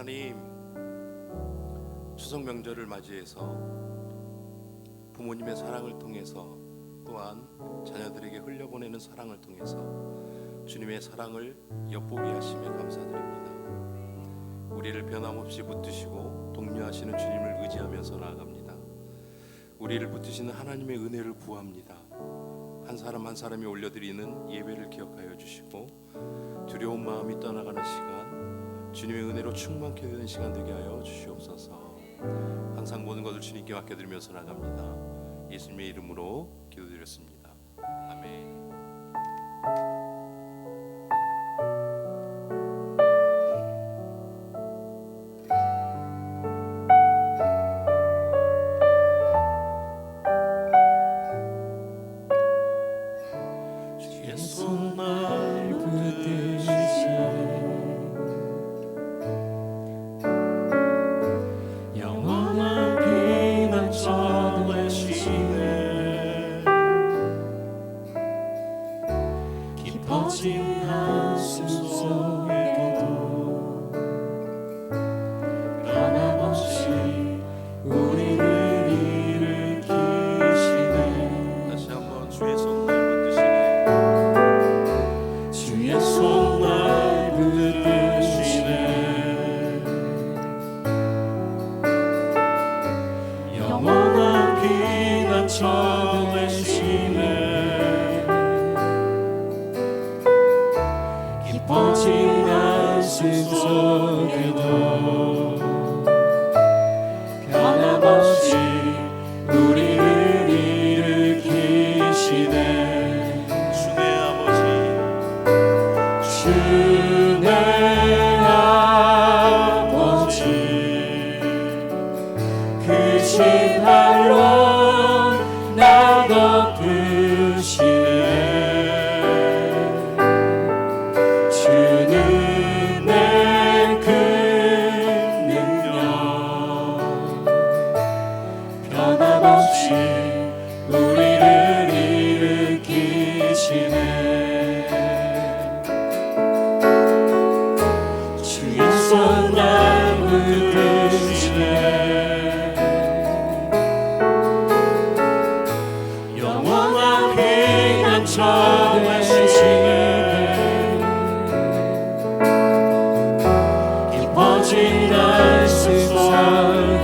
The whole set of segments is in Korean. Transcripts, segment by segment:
하나님, 추석 명절을 맞이해서 부모님의 사랑을 통해서 또한 자녀들에게 흘려보내는 사랑을 통해서 주님의 사랑을 엿보게 하심에 감사드립니다. 우리를 변함없이 붙드시고 독려하시는 주님을 의지하면서 나아갑니다. 우리를 붙드시는 하나님의 은혜를 구합니다. 한 사람 한 사람이 올려드리는 예배를 기억하여 주시고 두려운 마음이 떠나가는 시간, 주님의 은혜로 충만케 되는 시간 되게 하여 주시옵소서. 항상 모든 것을 주님께 맡겨드리면서 나갑니다. 예수님의 이름으로 기도드렸습니다. 아멘. 깊어진 가슴 속에도 변함없이 우리를 일으키시네. 주의 아버지, 주의 아버지, 그 신발로 날 덮으시네. 깊어진 가슴 속에도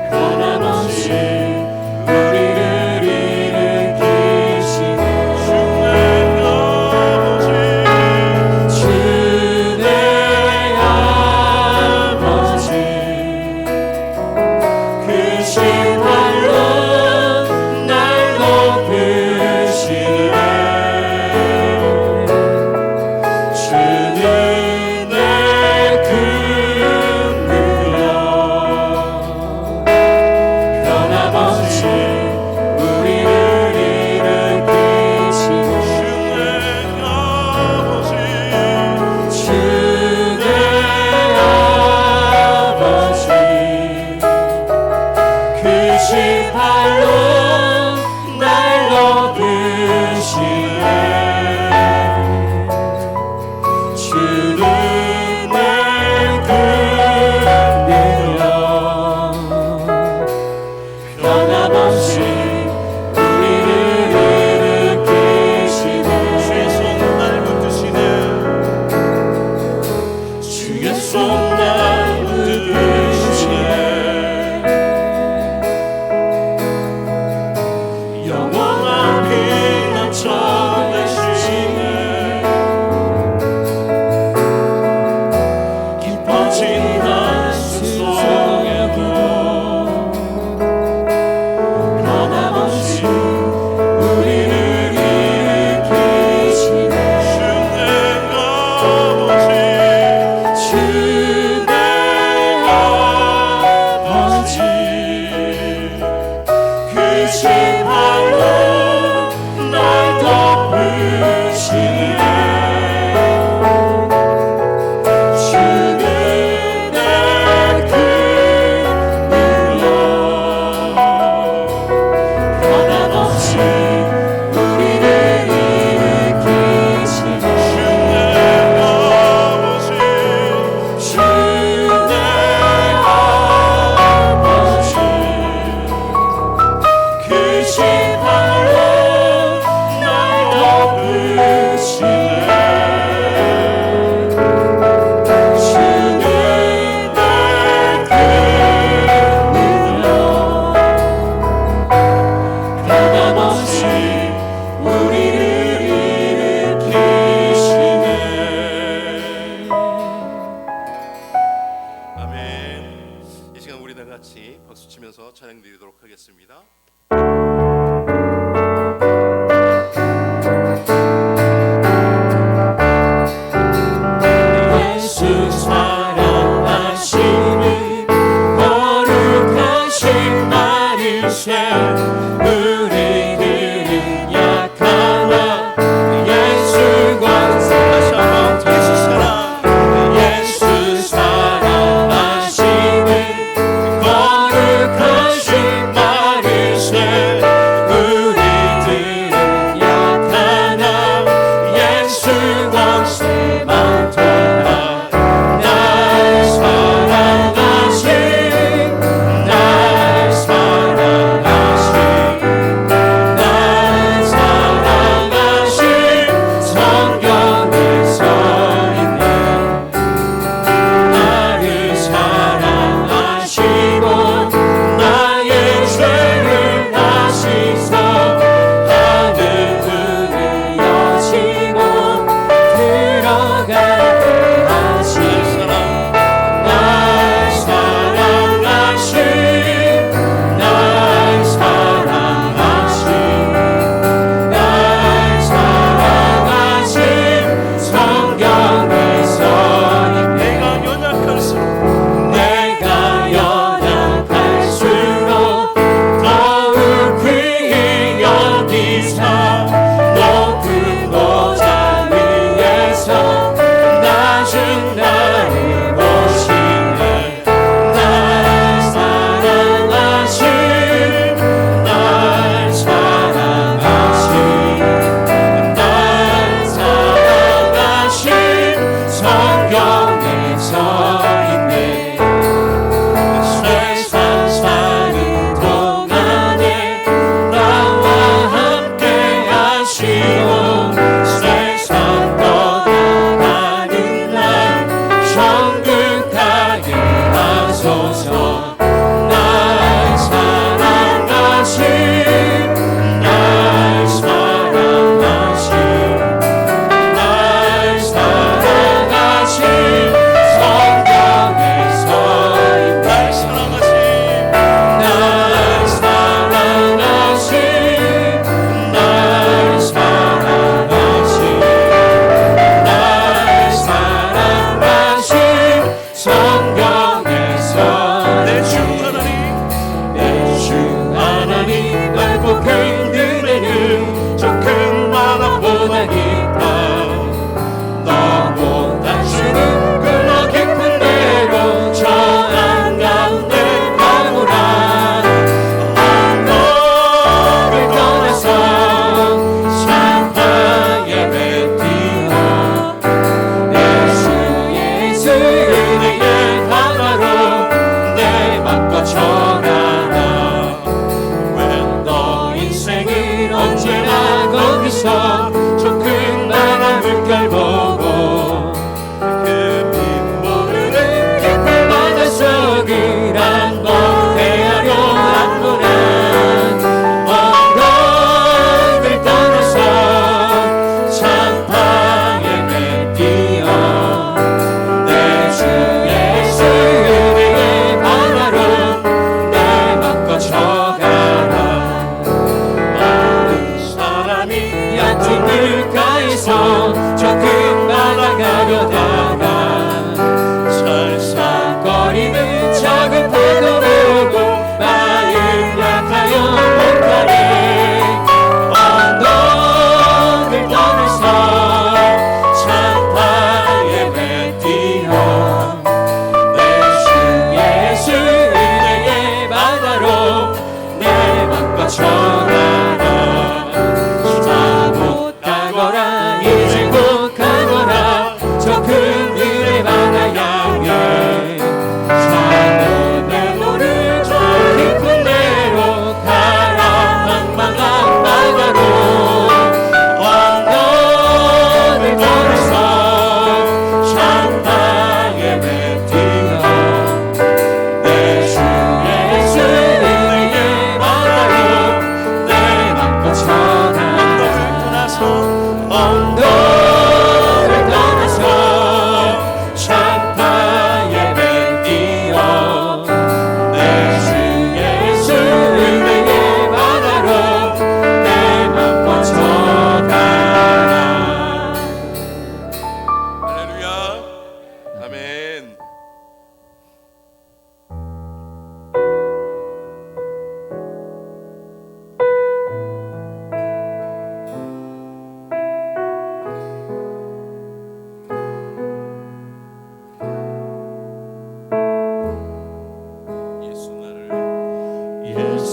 변함없이 우리를 일으키시네. 주의 아버지, 그 신발로 날 덮으시네. 주 같이 박수 치면서 찬양 드리도록 하겠습니다. 예수 사랑하심이 거룩하신 말이세 우리들은 약하나 예수 권세 다시 한번 예수 사랑 예수 사랑하심이 거룩하신 말이세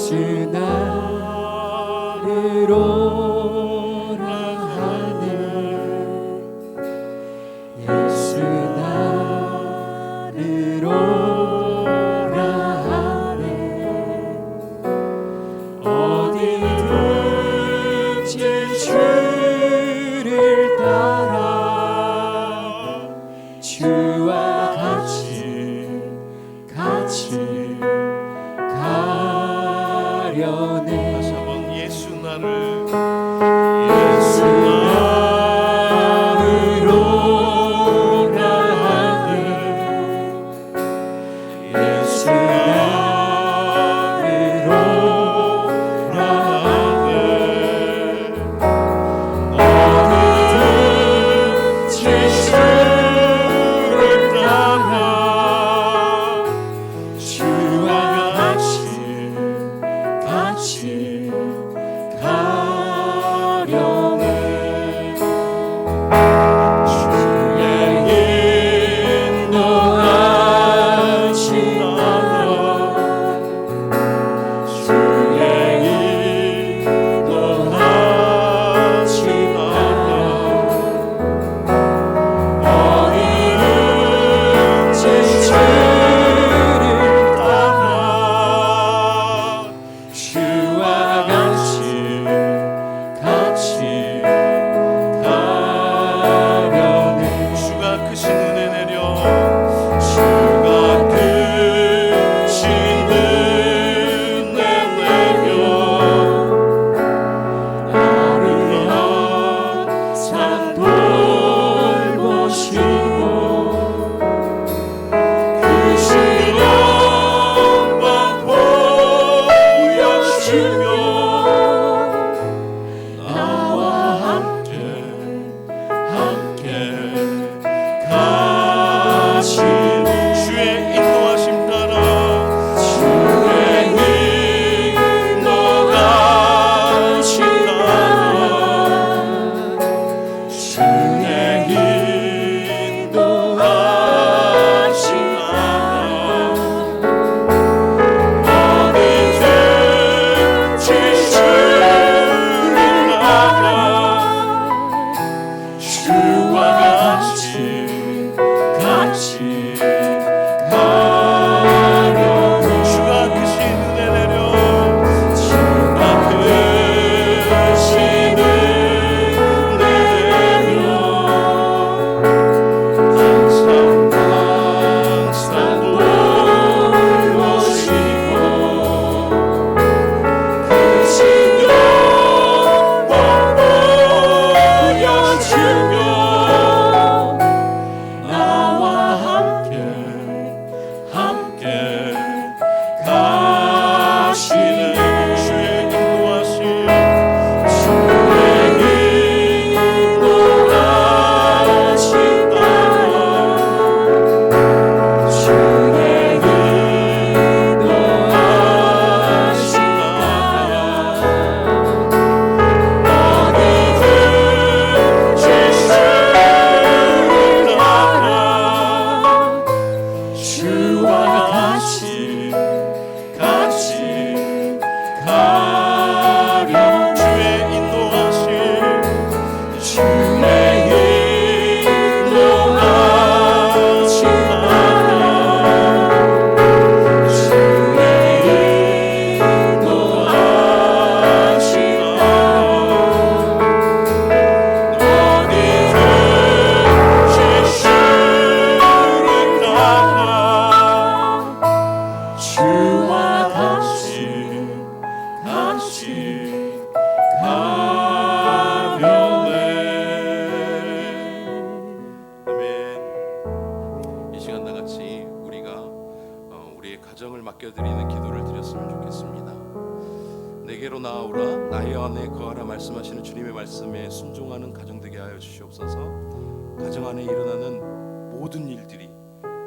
예수 나를 오라 하네 예수 나를 오라 하네 어디든지 주를 따라 주와 같이 가려네 다시 한번 예수 나를 오라 하네 예수 나를 오라 하네 어디든지 주를 따라 주와 같이 가려네 주의 인도하심 따라 주의 인도하심 따라 어디든지 주를 따라 주와 같이 가려네 주가 크신 은혜 내려 주가 크신 은혜 내려 나를 항상 돌보시고 크신 영광 보여주며 나와 함께 가시네 주의 인도하심 따라 주의 인도하심 따라 주의 인도하심 따라 어디든지 주를 따라 주와 같이 가려네 주가 크신 은혜 내려 주가 크신 은혜 내려 항상 돌보시고 크신 영광 보여주며 나와 함께 가시네 주의 인도하심 주의 인도하심 따라 주의 인도하심 따라 어디든지 주를 따라 주와 같이 가려네 주의 인도하심 주의 인도하심 따라 주의 인도하심 따라 어디든지 주를 따라 주와 같이 가려네 아멘. 이 시간 다 같이 우리가 우리의 가정을 맡겨드리는 기도를 드렸으면 좋겠습니다. 내게로 나아오라 나의 안에 거하라 말씀하시는 주님의 말씀에 순종하는 가정 되게 하여 주시옵소서. 가정 안에 일어나는 모든 일들이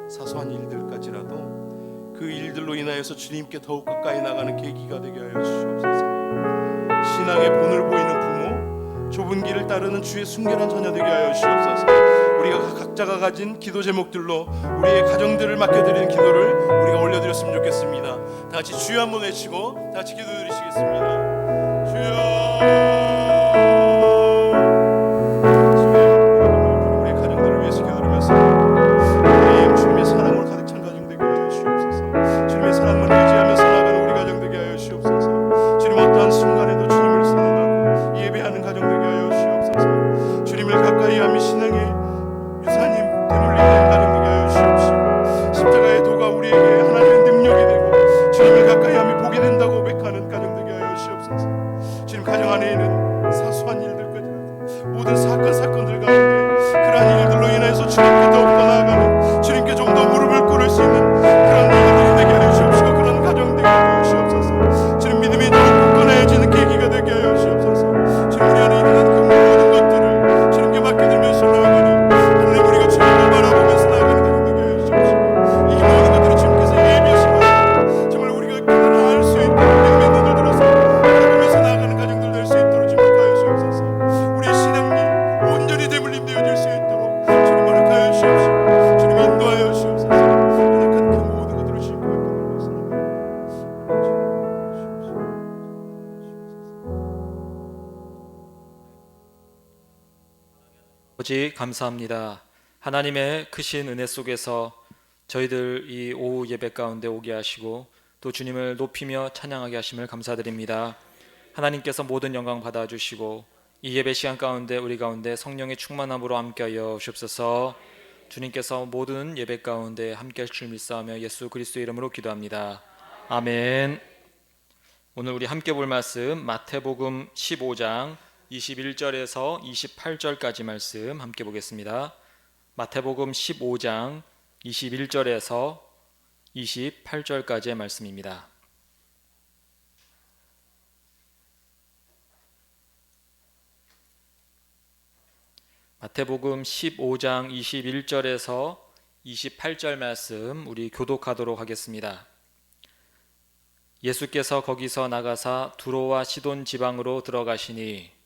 사소한 일들까지라도 그 일들로 인하여서 주님께 더욱 가까이 나가는 계기가 되게 하여 주시옵소서. 신앙의 본을 보이는 부모, 좁은 길을 따르는 주의 순결한 자녀 되게 하여 주시옵소서. 우리가 각자가 가진 기도 제목들로 우리의 가정들을 맡겨드리는 기도를 우리가 올려드렸으면 좋겠습니다. 다 같이 주여 한번 외치고 다 같이 기도드리시겠습니다. 주여. 우리의 가정들을 위해서 기도드리면서 주님의 사랑으로 가득 찬 가정 되게 하여 주옵소서. 주님의 사랑만 의지하면서 나가는 우리 가정 되게 하여 주옵소서. 주님 어떠한 순간에도 주님을 사랑하고 예배하는 가정 되게 하여 주옵소서. 주님을 가까이 하며 신앙의 유산이 되물리는 가정 되게 하여 주옵시고, 십자가의 도가 우리에게 하나님의 능력이 되고 주님을 가까이 하며 복이 된다고 고백하는 가정 되게 하여 주옵소서. 주님 가정 안에 있는 사소한 일들까지 모든 사건들 가운데 그러한 일들로 인해서 주님께 더욱더 나아가는, 주님께 좀 더 무릎을 꿇을 수 있는 그런 일들이 되게 하여 주옵시고, 그런 가정 되게 하여 주옵소서. 주님 믿음이 더욱 굳건해지는 계기가 되게 하여 주옵소서. 주님 우리 안에 일어난 그 모든 것들을 주님께 맡겨드리면서 나아가니 하나님 우리가 주님을 바라보면서 나아가는 가정 되게 하여 주옵시고, 이 모든 것들을 주님께서 예비하시고 정말 우리가 그걸 알 수 있도록 믿음의 눈을 들어서 바라보면서 나아가는 가정들 될 수 있도록 주님 허락하여 주옵소서. 우리의 신앙이 온전히 대물림 되어질 수 있도록 주님 허락하여 주옵시고, 주님 인도하여 주옵소서. 연약한 그 모든 것들을 주님께 맡겨드리면서 아버지 감사합니다. 하나님의 크신 은혜 속에서 저희들 이 오후 예배 가운데 오게 하시고 또 주님을 높이며 찬양하게 하심을 감사드립니다. 하나님께서 모든 영광 받아주시고 이 예배 시간 가운데 우리 가운데 성령의 충만함으로 함께하여 주옵소서. 주님께서 모든 예배 가운데 함께하실 줄 믿사오며 예수 그리스도의 이름으로 기도합니다. 아멘. 오늘 우리 함께 볼 말씀 마태복음 15장 21절에서 28절까지 말씀 함께 보겠습니다. 마태복음 15장 21절에서 28절까지의 말씀입니다. 마태복음 15장 21절에서 28절 말씀 우리 교독하도록 하겠습니다. 예수께서 거기서 나가사 두로와 시돈 지방으로 들어가시니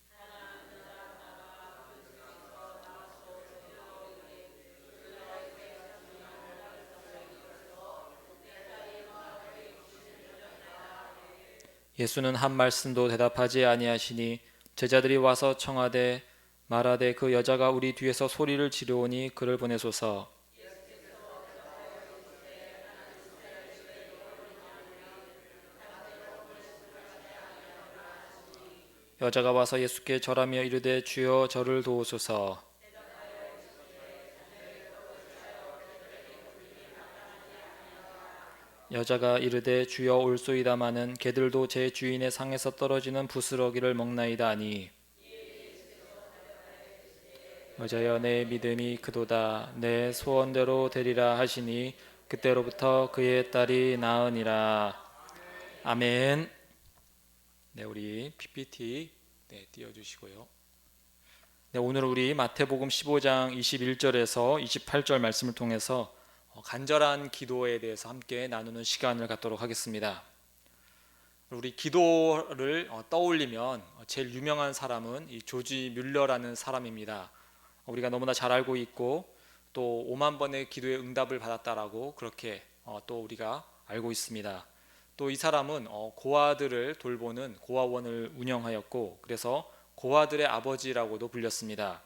예수는 한 말씀도 대답하지 아니하시니 제자들이 와서 청하되 말하되 그 여자가 우리 뒤에서 소리를 지르오니 그를 보내소서. 여자가 와서 예수께 절하며 이르되 주여 저를 도우소서. 여자가 이르되 주여 올소이다마는 개들도 제 주인의 상에서 떨어지는 부스러기를 먹나이다 하니 여자여 내 믿음이 크도다 내 소원대로 되리라 하시니 그때로부터 그의 딸이 나으니라. 아멘. 네, 우리 PPT 띄워주시고요. 네, 오늘 우리 마태복음 15장 21절에서 28절 말씀을 통해서 간절한 기도에 대해서 함께 나누는 시간을 갖도록 하겠습니다. 우리 기도를 떠올리면 제일 유명한 사람은 이 조지 뮬러라는 사람입니다. 우리가 너무나 잘 알고 있고 또 5만 번의 기도의 응답을 받았다라고 그렇게 또 우리가 알고 있습니다. 또 이 사람은 고아들을 돌보는 고아원을 운영하였고 그래서 고아들의 아버지라고도 불렸습니다.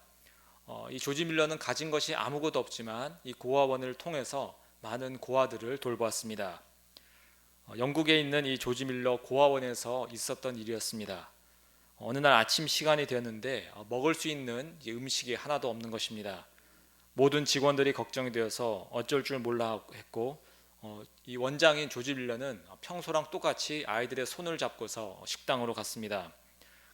이 조지 밀러는 가진 것이 아무것도 없지만 이 고아원을 통해서 많은 고아들을 돌보았습니다. 영국에 있는 이 조지 밀러 고아원에서 있었던 일이었습니다. 어느 날 아침 시간이 되었는데 먹을 수 있는 음식이 하나도 없는 것입니다. 모든 직원들이 걱정이 되어서 어쩔 줄 몰라 했고 이 원장인 조지 밀러는 평소랑 똑같이 아이들의 손을 잡고서 식당으로 갔습니다.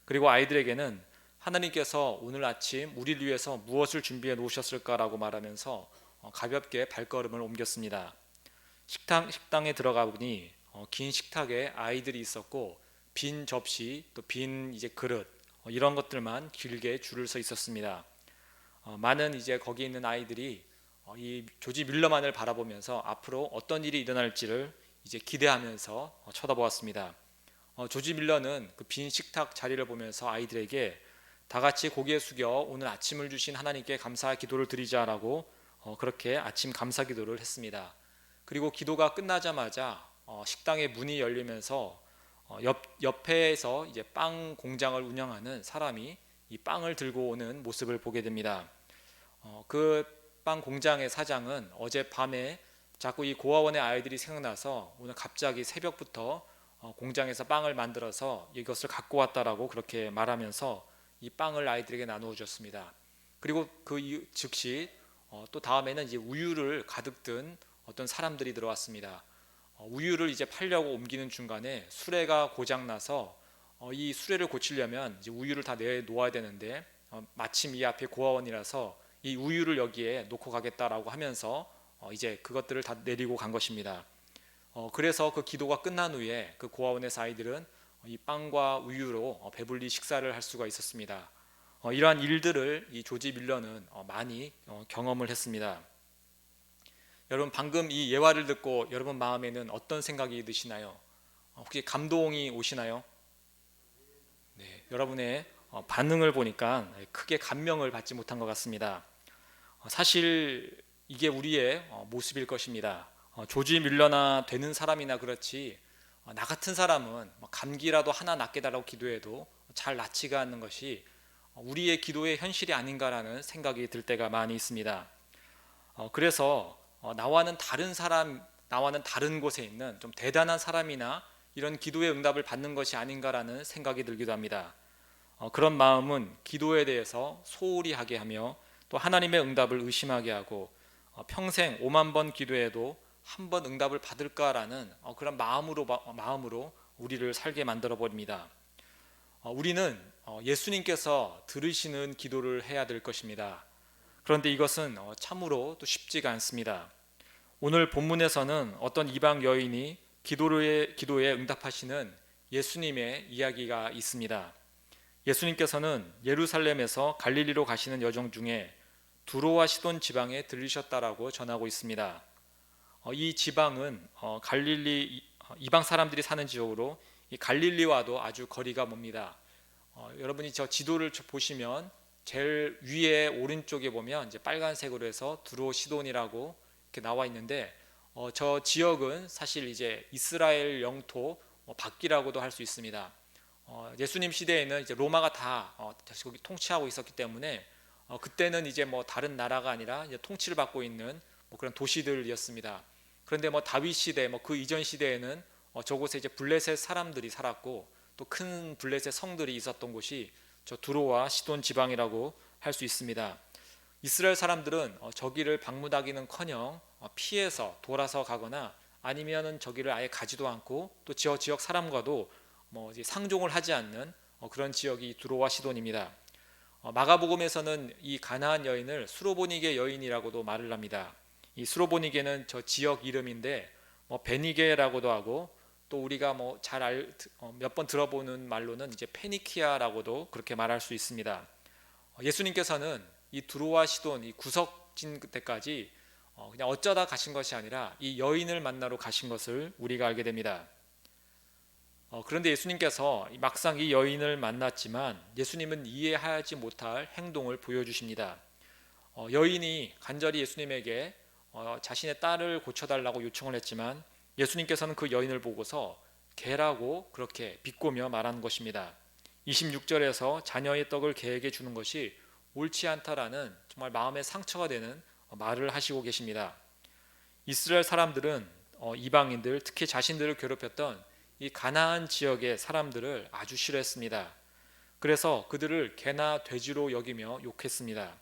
그리고 아이들에게는 하나님께서 오늘 아침 우리를 위해서 무엇을 준비해 놓으셨을까라고 말하면서 가볍게 발걸음을 옮겼습니다. 식당에 들어가 보니 긴 식탁에 아이들이 있었고 빈 접시 또 빈 이제 그릇 이런 것들만 길게 줄을 서 있었습니다. 많은 이제 거기 있는 아이들이 이 조지 밀러만을 바라보면서 앞으로 어떤 일이 일어날지를 이제 기대하면서 쳐다보았습니다. 조지 밀러는 그 빈 식탁 자리를 보면서 아이들에게 다 같이 고개 숙여 오늘 아침을 주신 하나님께 감사 기도를 드리자라고 그렇게 아침 감사 기도를 했습니다. 그리고 기도가 끝나자마자 식당의 문이 열리면서 옆에서 이제 빵 공장을 운영하는 사람이 이 빵을 들고 오는 모습을 보게 됩니다. 그 빵 공장의 사장은 어젯밤에 자꾸 이 고아원의 아이들이 생각나서 오늘 갑자기 새벽부터 공장에서 빵을 만들어서 이것을 갖고 왔다라고 그렇게 말하면서 이 빵을 아이들에게 나누어 줬습니다. 그리고 그 즉시 또 다음에는 이제 우유를 가득 든 어떤 사람들이 들어왔습니다. 우유를 이제 팔려고 옮기는 중간에 수레가 고장 나서 이 수레를 고치려면 이제 우유를 다 내놓아야 되는데 마침 이 앞에 고아원이라서 이 우유를 여기에 놓고 가겠다라고 하면서 이제 그것들을 다 내리고 간 것입니다. 그래서 그 기도가 끝난 후에 그 고아원에서 아이들은 이 빵과 우유로 배불리 식사를 할 수가 있었습니다. 이러한 일들을 이 조지 밀러는 많이 경험을 했습니다. 여러분, 방금 이 예화를 듣고 여러분 마음에는 어떤 생각이 드시나요? 혹시 감동이 오시나요? 네, 여러분의 반응을 보니까 크게 감명을 받지 못한 것 같습니다. 사실 이게 우리의 모습일 것입니다. 조지 밀러나 되는 사람이나 그렇지 나 같은 사람은 감기라도 하나 낫게 달라고 기도해도 잘 낫지가 않는 것이 우리의 기도의 현실이 아닌가라는 생각이 들 때가 많이 있습니다. 그래서 나와는 다른 사람, 나와는 다른 곳에 있는 좀 대단한 사람이나 이런 기도의 응답을 받는 것이 아닌가라는 생각이 들기도 합니다. 그런 마음은 기도에 대해서 소홀히 하게 하며 또 하나님의 응답을 의심하게 하고 평생 5만 번 기도해도 한 번 응답을 받을까라는 그런 마음으로 우리를 살게 만들어 버립니다. 우리는 예수님께서 들으시는 기도를 해야 될 것입니다. 그런데 이것은 참으로 또 쉽지가 않습니다. 오늘 본문에서는 어떤 이방 여인이 기도에 응답하시는 예수님의 이야기가 있습니다. 예수님께서는 예루살렘에서 갈릴리로 가시는 여정 중에 두로와 시돈 지방에 들리셨다라고 전하고 있습니다. 이 지방은 갈릴리 이방 사람들이 사는 지역으로 이 갈릴리와도 아주 거리가 멉니다. 여러분이 저 지도를 보시면 제일 위에 오른쪽에 보면 이제 빨간색으로 해서 두로 시돈이라고 이렇게 나와 있는데 저 지역은 사실 이제 이스라엘 영토 밖이라고도 할 수 있습니다. 예수님 시대에는 이제 로마가 다 거기 통치하고 있었기 때문에 그때는 이제 뭐 다른 나라가 아니라 이제 통치를 받고 있는 그런 도시들이었습니다. 그런데 다윗 시대 그 이전 시대에는 저곳에 이제 블레셋 사람들이 살았고 또 큰 블레셋 성들이 있었던 곳이 저 두로와 시돈 지방이라고 할 수 있습니다. 이스라엘 사람들은 저기를 방문하기는커녕 피해서 돌아서 가거나 아니면은 저기를 아예 가지도 않고 또 저 지역 사람과도 이제 상종을 하지 않는 그런 지역이 두로와 시돈입니다. 마가복음에서는 이 가나안 여인을 수로보니게 여인이라고도 말을 합니다. 이 수로보니게는 저 지역 이름인데 베니게라고도 하고 또 우리가 잘 몇 번 들어보는 말로는 이제 페니키아라고도 그렇게 말할 수 있습니다. 예수님께서는 이 두로와 시돈 이 구석진 때까지 그냥 어쩌다 가신 것이 아니라 이 여인을 만나러 가신 것을 우리가 알게 됩니다. 그런데 예수님께서 막상 이 여인을 만났지만 예수님은 이해하지 못할 행동을 보여주십니다. 여인이 간절히 예수님에게 자신의 딸을 고쳐달라고 요청을 했지만 예수님께서는 그 여인을 보고서 개라고 그렇게 비꼬며 말하는 것입니다. 26절에서 자녀의 떡을 개에게 주는 것이 옳지 않다라는 정말 마음에 상처가 되는 말을 하시고 계십니다. 이스라엘 사람들은 이방인들, 특히 자신들을 괴롭혔던 이 가나안 지역의 사람들을 아주 싫어했습니다. 그래서 그들을 개나 돼지로 여기며 욕했습니다.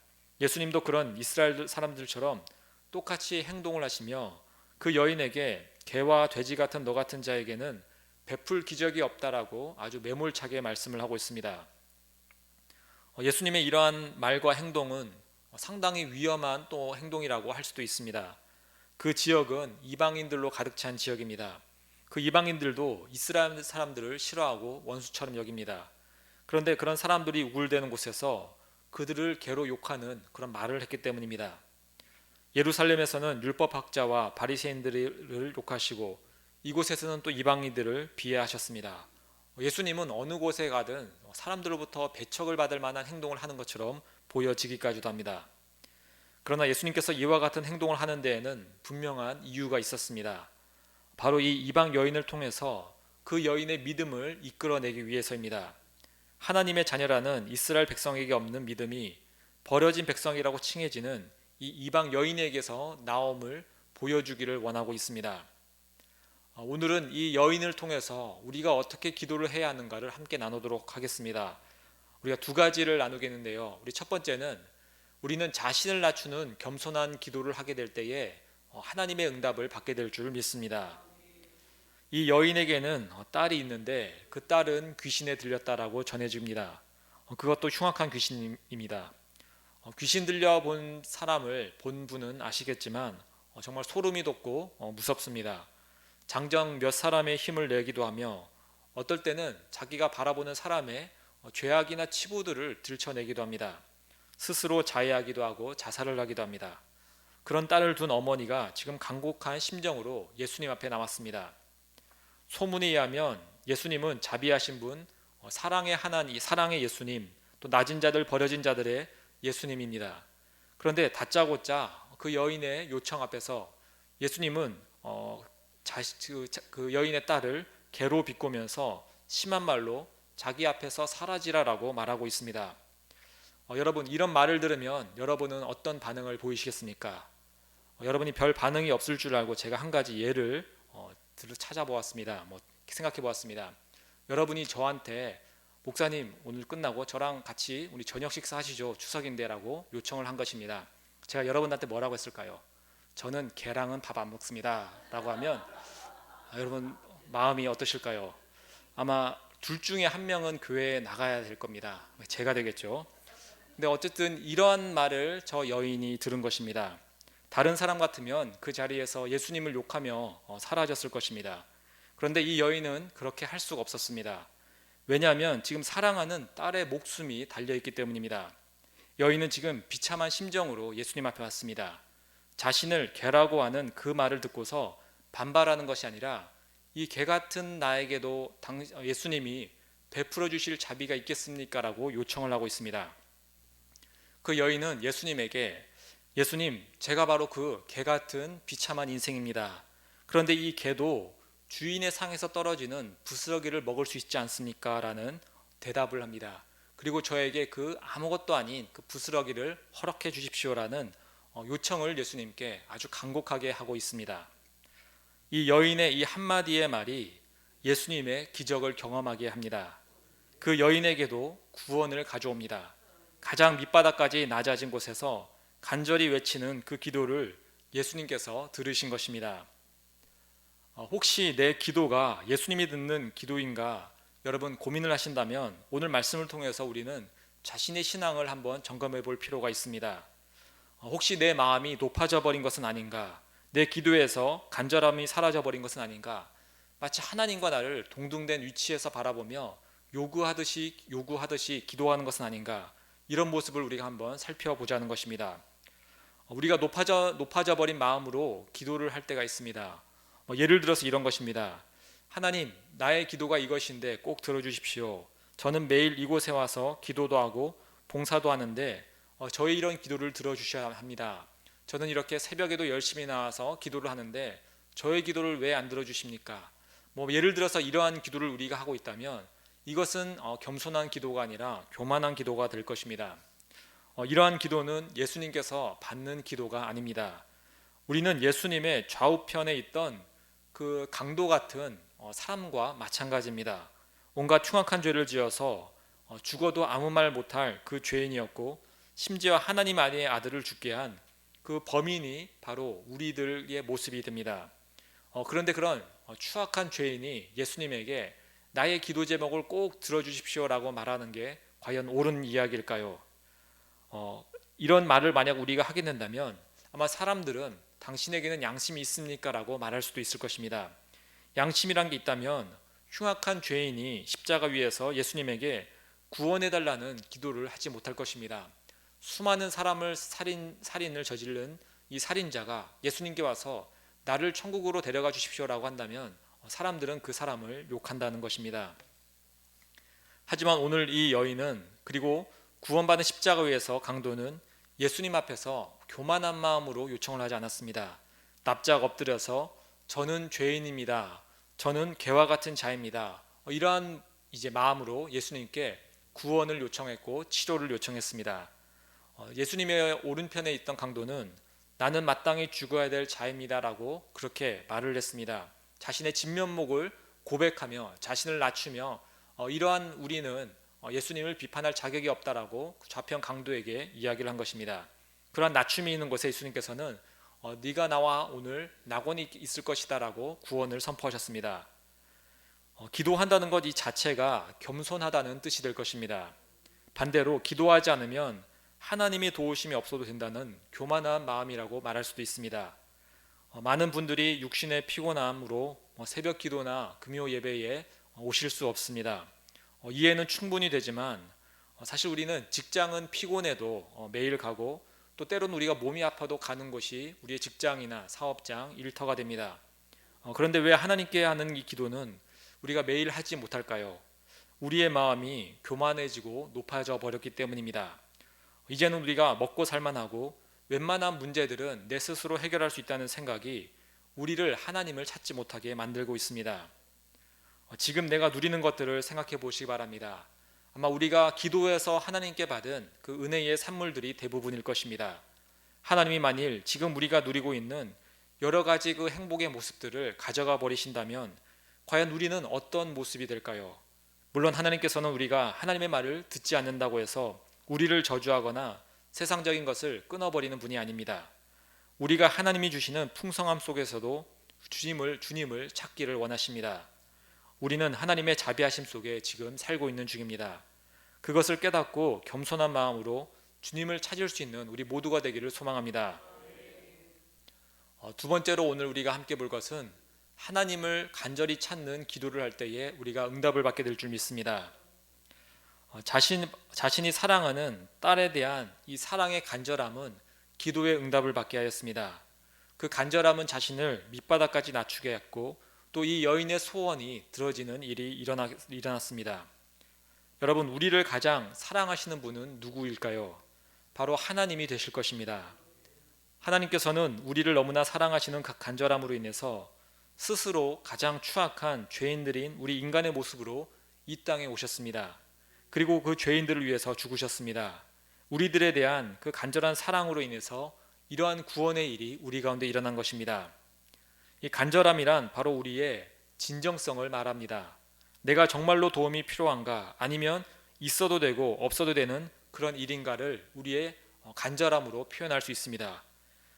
예수님도 그런 이스라엘 사람들처럼 똑같이 행동을 하시며 그 여인에게 개와 돼지 같은 너 같은 자에게는 베풀 기적이 없다라고 아주 매몰차게 말씀을 하고 있습니다. 예수님의 이러한 말과 행동은 상당히 위험한 또 행동이라고 할 수도 있습니다. 그 지역은 이방인들로 가득 찬 지역입니다. 그 이방인들도 이스라엘 사람들을 싫어하고 원수처럼 여깁니다. 그런데 그런 사람들이 우글대는 곳에서 그들을 개로 욕하는 그런 말을 했기 때문입니다. 예루살렘에서는 율법학자와 바리새인들을 욕하시고 이곳에서는 또 이방인들을 비하하셨습니다. 예수님은 어느 곳에 가든 사람들로부터 배척을 받을 만한 행동을 하는 것처럼 보여지기까지도 합니다. 그러나 예수님께서 이와 같은 행동을 하는 데에는 분명한 이유가 있었습니다. 바로 이 이방 여인을 통해서 그 여인의 믿음을 이끌어내기 위해서입니다. 하나님의 자녀라는 이스라엘 백성에게 없는 믿음이 버려진 백성이라고 칭해지는 이 이방 여인에게서 나옴을 보여주기를 원하고 있습니다. 오늘은 이 여인을 통해서 우리가 어떻게 기도를 해야 하는가를 함께 나누도록 하겠습니다. 우리가 두 가지를 나누겠는데요. 우리 첫 번째는 우리는 자신을 낮추는 겸손한 기도를 하게 될 때에 하나님의 응답을 받게 될 줄 믿습니다. 이 여인에게는 딸이 있는데 그 딸은 귀신에 들렸다라고 전해집니다. 그것도 흉악한 귀신입니다. 귀신 들려본 사람을 본 분은 아시겠지만 정말 소름이 돋고 무섭습니다. 장정 몇 사람의 힘을 내기도 하며 어떨 때는 자기가 바라보는 사람의 죄악이나 치부들을 들춰내기도 합니다. 스스로 자해하기도 하고 자살을 하기도 합니다. 그런 딸을 둔 어머니가 지금 간곡한 심정으로 예수님 앞에 나왔습니다. 소문에 의하면 예수님은 자비하신 분, 사랑의 하나님, 사랑의 예수님, 또 낮은 자들, 버려진 자들의 예수님입니다. 그런데 다짜고짜 그 여인의 요청 앞에서 예수님은 그 여인의 딸을 개로 비꼬면서 심한 말로 자기 앞에서 사라지라라고 말하고 있습니다. 여러분, 이런 말을 들으면 여러분은 어떤 반응을 보이시겠습니까? 여러분이 별 반응이 없을 줄 알고 제가 한 가지 예를 찾아보았습니다. 생각해 보았습니다. 여러분이 저한테 목사님 오늘 끝나고 저랑 같이 우리 저녁 식사 하시죠, 추석인데라고 요청을 한 것입니다. 제가 여러분한테 뭐라고 했을까요? 저는 개랑은 밥 안 먹습니다 라고 하면 여러분 마음이 어떠실까요? 아마 둘 중에 한 명은 교회에 나가야 될 겁니다. 제가 되겠죠. 근데 어쨌든 이러한 말을 저 여인이 들은 것입니다. 다른 사람 같으면 그 자리에서 예수님을 욕하며 사라졌을 것입니다. 그런데 이 여인은 그렇게 할 수가 없었습니다. 왜냐하면 지금 사랑하는 딸의 목숨이 달려있기 때문입니다. 여인은 지금 비참한 심정으로 예수님 앞에 왔습니다. 자신을 개라고 하는 그 말을 듣고서 반발하는 것이 아니라 이 개 같은 나에게도 예수님이 베풀어 주실 자비가 있겠습니까? 라고 요청을 하고 있습니다. 그 여인은 예수님에게 예수님, 제가 바로 그 개 같은 비참한 인생입니다. 그런데 이 개도 주인의 상에서 떨어지는 부스러기를 먹을 수 있지 않습니까? 라는 대답을 합니다. 그리고 저에게 그 아무것도 아닌 그 부스러기를 허락해 주십시오라는 요청을 예수님께 아주 간곡하게 하고 있습니다. 이 여인의 이 한마디의 말이 예수님의 기적을 경험하게 합니다. 그 여인에게도 구원을 가져옵니다. 가장 밑바닥까지 낮아진 곳에서 간절히 외치는 그 기도를 예수님께서 들으신 것입니다. 혹시 내 기도가 예수님이 듣는 기도인가 여러분 고민을 하신다면 오늘 말씀을 통해서 우리는 자신의 신앙을 한번 점검해 볼 필요가 있습니다. 혹시 내 마음이 높아져 버린 것은 아닌가, 내 기도에서 간절함이 사라져 버린 것은 아닌가, 마치 하나님과 나를 동등된 위치에서 바라보며 요구하듯이 기도하는 것은 아닌가, 이런 모습을 우리가 한번 살펴보자는 것입니다. 우리가 높아져 버린 마음으로 기도를 할 때가 있습니다. 예를 들어서 이런 것입니다. 하나님, 나의 기도가 이것인데 꼭 들어주십시오. 저는 매일 이곳에 와서 기도도 하고 봉사도 하는데 저의 이런 기도를 들어주셔야 합니다. 저는 이렇게 새벽에도 열심히 나와서 기도를 하는데 저의 기도를 왜 안 들어주십니까? 예를 들어서 이러한 기도를 우리가 하고 있다면 이것은 겸손한 기도가 아니라 교만한 기도가 될 것입니다. 이러한 기도는 예수님께서 받는 기도가 아닙니다. 우리는 예수님의 좌우편에 있던 그 강도 같은 사람과 마찬가지입니다. 온갖 흉악한 죄를 지어서 죽어도 아무 말 못할 그 죄인이었고 심지어 하나님 아니의 아들을 죽게 한 그 범인이 바로 우리들의 모습이 됩니다. 그런데 그런 추악한 죄인이 예수님에게 나의 기도 제목을 꼭 들어주십시오라고 말하는 게 과연 옳은 이야기일까요? 이런 말을 만약 우리가 하게 된다면 아마 사람들은 당신에게는 양심이 있습니까? 라고 말할 수도 있을 것입니다. 양심이란 게 있다면 흉악한 죄인이 십자가 위에서 예수님에게 구원해달라는 기도를 하지 못할 것입니다. 수많은 사람을 살인을 저지른 이 살인자가 예수님께 와서 나를 천국으로 데려가 주십시오라고 한다면 사람들은 그 사람을 욕한다는 것입니다. 하지만 오늘 이 여인은, 그리고 구원받은 십자가 위에서 강도는 예수님 앞에서 교만한 마음으로 요청을 하지 않았습니다. 납작 엎드려서 저는 죄인입니다. 저는 개와 같은 자입니다. 이러한 이제 마음으로 예수님께 구원을 요청했고 치료를 요청했습니다. 예수님의 오른편에 있던 강도는 나는 마땅히 죽어야 될 자입니다라고 그렇게 말을 했습니다. 자신의 진면목을 고백하며 자신을 낮추며 이러한 우리는 예수님을 비판할 자격이 없다라고 좌편 강도에게 이야기를 한 것입니다. 그러한 낮춤이 있는 곳에 예수님께서는 네가 나와 오늘 낙원이 있을 것이다라고 구원을 선포하셨습니다. 기도한다는 것 이 자체가 겸손하다는 뜻이 될 것입니다. 반대로 기도하지 않으면 하나님의 도우심이 없어도 된다는 교만한 마음이라고 말할 수도 있습니다. 많은 분들이 육신의 피곤함으로 새벽 기도나 금요 예배에 오실 수 없습니다. 이해는 충분히 되지만 사실 우리는 직장은 피곤해도 매일 가고, 또 때로는 우리가 몸이 아파도 가는 곳이 우리의 직장이나 사업장, 일터가 됩니다. 그런데 왜 하나님께 하는 이 기도는 우리가 매일 하지 못할까요? 우리의 마음이 교만해지고 높아져 버렸기 때문입니다. 이제는 우리가 먹고 살만하고 웬만한 문제들은 내 스스로 해결할 수 있다는 생각이 우리를 하나님을 찾지 못하게 만들고 있습니다. 지금 내가 누리는 것들을 생각해 보시기 바랍니다. 아마 우리가 기도해서 하나님께 받은 그 은혜의 산물들이 대부분일 것입니다. 하나님이 만일 지금 우리가 누리고 있는 여러 가지 그 행복의 모습들을 가져가 버리신다면 과연 우리는 어떤 모습이 될까요? 물론 하나님께서는 우리가 하나님의 말을 듣지 않는다고 해서 우리를 저주하거나 세상적인 것을 끊어버리는 분이 아닙니다. 우리가 하나님이 주시는 풍성함 속에서도 주님을 찾기를 원하십니다. 우리는 하나님의 자비하심 속에 지금 살고 있는 중입니다. 그것을 깨닫고 겸손한 마음으로 주님을 찾을 수 있는 우리 모두가 되기를 소망합니다. 두 번째로 오늘 우리가 함께 볼 것은 하나님을 간절히 찾는 기도를 할 때에 우리가 응답을 받게 될 줄 믿습니다. 자신이 사랑하는 딸에 대한 이 사랑의 간절함은 기도의 응답을 받게 하였습니다. 그 간절함은 자신을 밑바닥까지 낮추게 했고, 또 이 여인의 소원이 들어지는 일이 일어났습니다. 여러분, 우리를 가장 사랑하시는 분은 누구일까요? 바로 하나님이 되실 것입니다. 하나님께서는 우리를 너무나 사랑하시는 그 간절함으로 인해서 스스로 가장 추악한 죄인들인 우리 인간의 모습으로 이 땅에 오셨습니다. 그리고 그 죄인들을 위해서 죽으셨습니다. 우리들에 대한 그 간절한 사랑으로 인해서 이러한 구원의 일이 우리 가운데 일어난 것입니다. 이 간절함이란 바로 우리의 진정성을 말합니다. 내가 정말로 도움이 필요한가, 아니면 있어도 되고 없어도 되는 그런 일인가를 우리의 간절함으로 표현할 수 있습니다.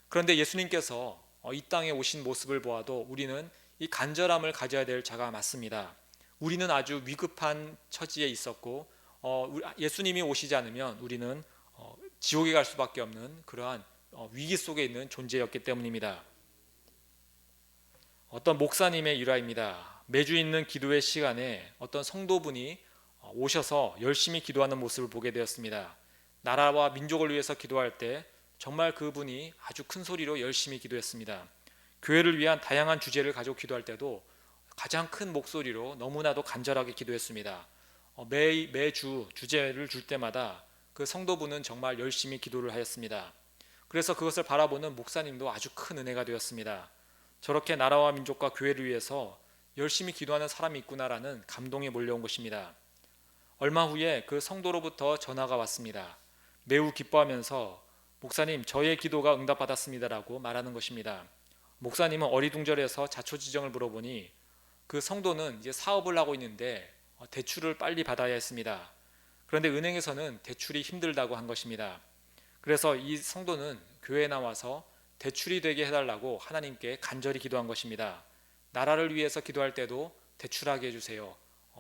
그런데 예수님께서 이 땅에 오신 모습을 보아도 우리는 이 간절함을 가져야 될 자가 맞습니다. 우리는 아주 위급한 처지에 있었고, 예수님이 오시지 않으면 우리는 지옥에 갈 수밖에 없는 그러한 위기 속에 있는 존재였기 때문입니다. 어떤 목사님의 일화입니다. 매주 있는 기도의 시간에 어떤 성도분이 오셔서 열심히 기도하는 모습을 보게 되었습니다. 나라와 민족을 위해서 기도할 때 정말 그분이 아주 큰 소리로 열심히 기도했습니다. 교회를 위한 다양한 주제를 가지고 기도할 때도 가장 큰 목소리로 너무나도 간절하게 기도했습니다. 매주 주제를 줄 때마다 그 성도분은 정말 열심히 기도를 하였습니다. 그래서 그것을 바라보는 목사님도 아주 큰 은혜가 되었습니다. 저렇게 나라와 민족과 교회를 위해서 열심히 기도하는 사람이 있구나라는 감동이 몰려온 것입니다. 얼마 후에 그 성도로부터 전화가 왔습니다. 매우 기뻐하면서 목사님, 저의 기도가 응답받았습니다라고 말하는 것입니다. 목사님은 어리둥절해서 자초지정을 물어보니 그 성도는 이제 사업을 하고 있는데 대출을 빨리 받아야 했습니다. 그런데 은행에서는 대출이 힘들다고 한 것입니다. 그래서 이 성도는 교회에 나와서 대출이 되게 해달라고 하나님께 간절히 기도한 것입니다. 나라를 위해서 기도할 때도 대출하게 해주세요.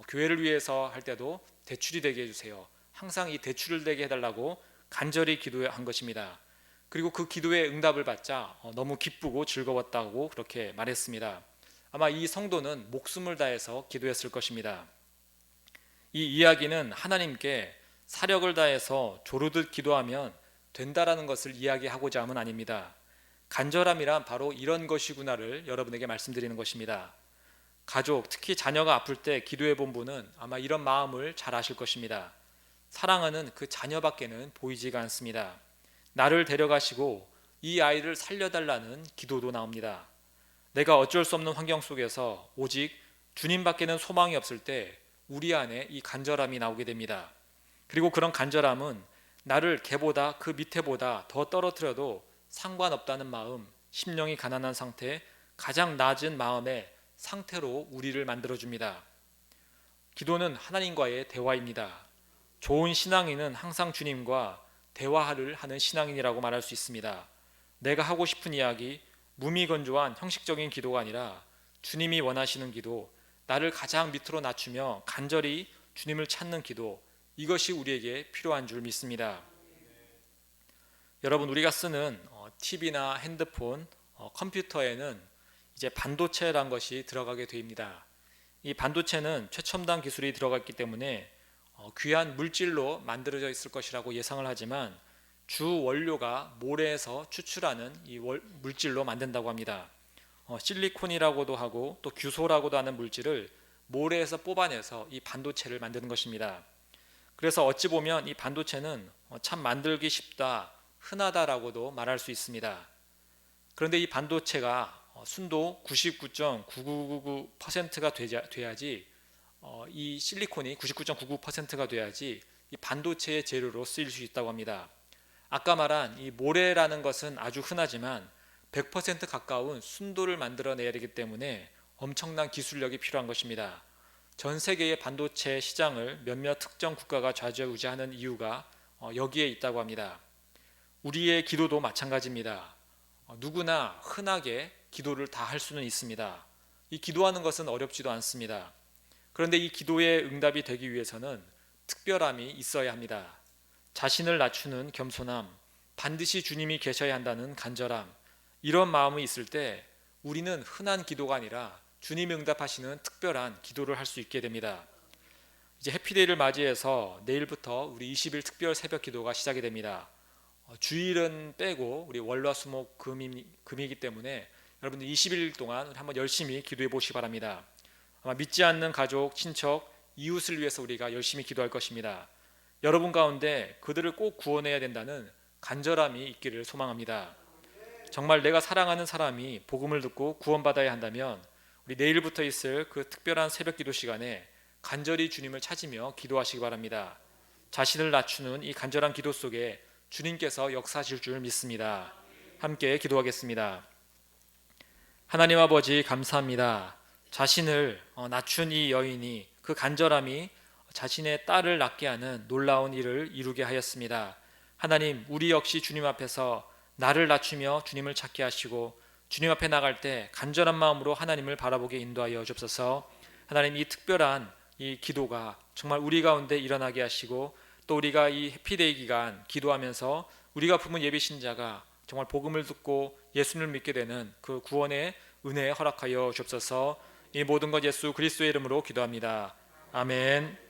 교회를 위해서 할 때도 대출이 되게 해주세요. 항상 이 대출을 되게 해달라고 간절히 기도한 것입니다. 그리고 그 기도의 응답을 받자 너무 기쁘고 즐거웠다고 그렇게 말했습니다. 아마 이 성도는 목숨을 다해서 기도했을 것입니다. 이 이야기는 하나님께 사력을 다해서 조르듯 기도하면 된다라는 것을 이야기하고자 함은 아닙니다. 간절함이란 바로 이런 것이구나를 여러분에게 말씀드리는 것입니다. 가족, 특히 자녀가 아플 때 기도해 본 분은 아마 이런 마음을 잘 아실 것입니다. 사랑하는 그 자녀밖에는 보이지가 않습니다. 나를 데려가시고 이 아이를 살려달라는 기도도 나옵니다. 내가 어쩔 수 없는 환경 속에서 오직 주님밖에는 소망이 없을 때 우리 안에 이 간절함이 나오게 됩니다. 그리고 그런 간절함은 나를 걔보다 그 밑에보다 더 떨어뜨려도 상관없다는 마음, 심령이 가난한 상태, 가장 낮은 마음의 상태로 우리를 만들어줍니다. 기도는 하나님과의 대화입니다. 좋은 신앙인은 항상 주님과 대화를 하는 신앙인이라고 말할 수 있습니다. 내가 하고 싶은 이야기, 무미건조한 형식적인 기도가 아니라 주님이 원하시는 기도, 나를 가장 밑으로 낮추며 간절히 주님을 찾는 기도, 이것이 우리에게 필요한 줄 믿습니다. 여러분, 우리가 쓰는 TV나 핸드폰, 컴퓨터에는 이제 반도체란 것이 들어가게 됩니다. 이 반도체는 최첨단 기술이 들어가 있기 때문에 귀한 물질로 만들어져 있을 것이라고 예상을 하지만 주 원료가 모래에서 추출하는 이 물질로 만든다고 합니다. 실리콘이라고도 하고 또 규소라고도 하는 물질을 모래에서 뽑아내서 이 반도체를 만드는 것입니다. 그래서 어찌 보면 이 반도체는 참 만들기 쉽다, 흔하다라고도 말할 수 있습니다. 그런데 이 반도체가 순도 99.9999%가 돼야지 이 실리콘이 99.99%가 돼야지 이 반도체의 재료로 쓰일 수 있다고 합니다. 아까 말한 이 모래라는 것은 아주 흔하지만 100% 가까운 순도를 만들어내야 되기 때문에 엄청난 기술력이 필요한 것입니다. 전 세계의 반도체 시장을 몇몇 특정 국가가 좌지우지하는 이유가 여기에 있다고 합니다. 우리의 기도도 마찬가지입니다. 누구나 흔하게 기도를 다 할 수는 있습니다. 이 기도하는 것은 어렵지도 않습니다. 그런데 이 기도의 응답이 되기 위해서는 특별함이 있어야 합니다. 자신을 낮추는 겸손함, 반드시 주님이 계셔야 한다는 간절함, 이런 마음이 있을 때 우리는 흔한 기도가 아니라 주님이 응답하시는 특별한 기도를 할 수 있게 됩니다. 이제 해피데이를 맞이해서 내일부터 우리 20일 특별 새벽 기도가 시작이 됩니다. 주일은 빼고 우리 월화수목 금이기 때문에 여러분들 20일 동안 한번 열심히 기도해 보시기 바랍니다. 아마 믿지 않는 가족, 친척, 이웃을 위해서 우리가 열심히 기도할 것입니다. 여러분 가운데 그들을 꼭 구원해야 된다는 간절함이 있기를 소망합니다. 정말 내가 사랑하는 사람이 복음을 듣고 구원받아야 한다면 우리 내일부터 있을 그 특별한 새벽 기도 시간에 간절히 주님을 찾으며 기도하시기 바랍니다. 자신을 낮추는 이 간절한 기도 속에 주님께서 역사하실 줄 믿습니다. 함께 기도하겠습니다. 하나님 아버지, 감사합니다. 자신을 낮춘 이 여인이 그 간절함이 자신의 딸을 낳게 하는 놀라운 일을 이루게 하였습니다. 하나님, 우리 역시 주님 앞에서 나를 낮추며 주님을 찾게 하시고 주님 앞에 나갈 때 간절한 마음으로 하나님을 바라보게 인도하여 주옵소서. 하나님, 이 특별한 이 기도가 정말 우리 가운데 일어나게 하시고 또 우리가 이 해피데이 기간 기도하면서 우리가 품은 예비신자가 정말 복음을 듣고 예수님을 믿게 되는 그 구원의 은혜 허락하여 주옵소서. 이 모든 것 예수 그리스도의 이름으로 기도합니다. 아멘.